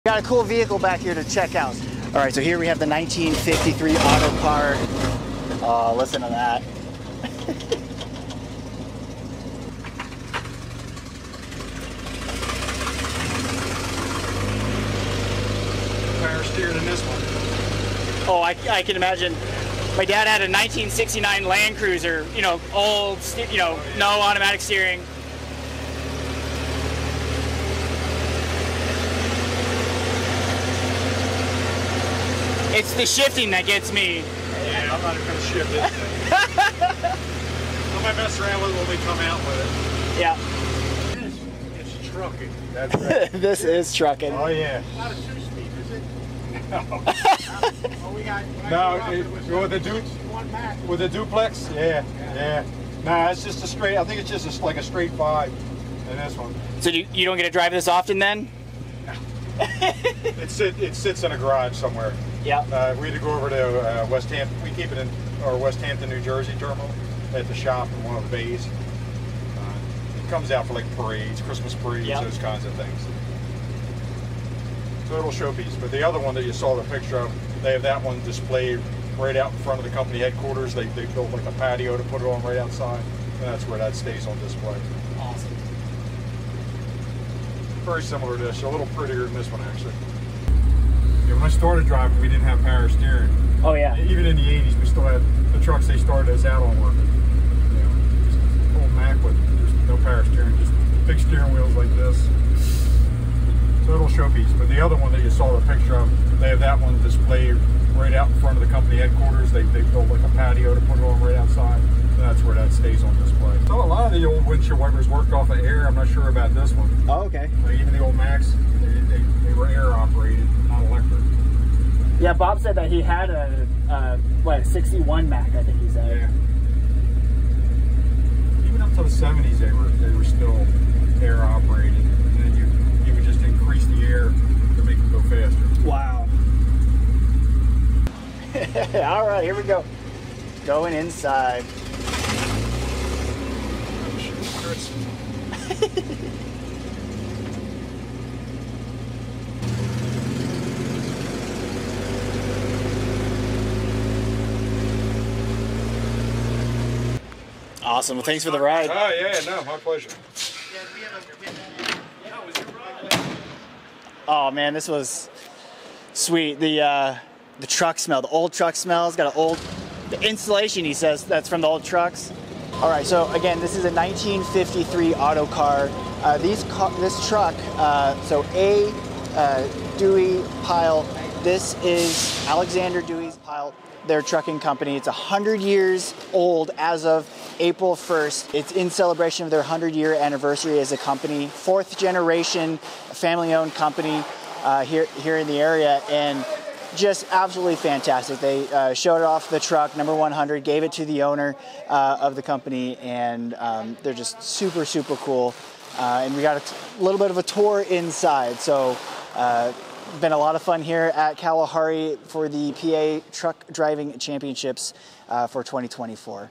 Got a cool vehicle back here to check out. All right, so here we have the 1953 Autocar. Oh, listen to that. Power steering in this one. Oh, I can imagine. My dad had a 1969 Land Cruiser, you know, old, you know, no automatic steering. It's the shifting that gets me. Yeah, I'm not even going to shift this thing. I might mess around with it when we come out with it. Yeah. It's trucking. That's right. This is trucking. Oh, yeah. Not a two-speed, is it? No. Oh, we got. With the duplex? Yeah, yeah. Nah, it's just a straight, I think it's just like a straight 5 in this one. So you don't get to drive this often then? It sits in a garage somewhere. Yeah. We had to go over to West Hampton. We keep it in our West Hampton, New Jersey terminal at the shop in one of the bays. It comes out for like parades, Christmas parades, yep, those kinds of things. So it'll showpiece. But the other one that you saw the picture of, they have that one displayed right out in front of the company headquarters. They built like a patio to put it on right outside, and that's where that stays on display. Awesome. Very similar to this, a little prettier than this one actually. Yeah, when I started driving, we didn't have power steering. Oh yeah. Even in the 80s, we still had the trucks they started us out on were, you know, just old Mac with just no power steering, just big steering wheels like this. So it'll showpiece. But the other one that you saw the picture of, they have that one displayed right out in front of the company headquarters. They built like a patio to put it on right outside. And that's where that stays on display. So a lot of the old windshield wipers worked off of air. I'm not sure about this one. Oh, okay. Like even the old Macs, they were air operated, not electric. Yeah, Bob said that he had a 61 Mac, I think he said. Yeah. Even up to the 70s, they were still air operated, and then you would just increase the air to make them go faster. Wow. All right, here we go. Going inside. Awesome. Well, thanks for the ride. Oh, yeah, no, my pleasure. Oh man, this was sweet. The truck smell, the old truck smell. It's got the insulation, he says, that's from the old trucks. All right, so again, this is a 1953 Autocar. This truck, so Duie Pyle. This is Alexander Duie Pyle, their trucking company. It's 100 years old as of April 1st. It's in celebration of their 100-year anniversary as a company. 4th generation, family-owned company here in the area, and just absolutely fantastic. They showed off the truck, number 100, gave it to the owner of the company, and they're just super, super cool. And we got a little bit of a tour inside. So been a lot of fun here at Kalahari for the PA Truck Driving Championships for 2024.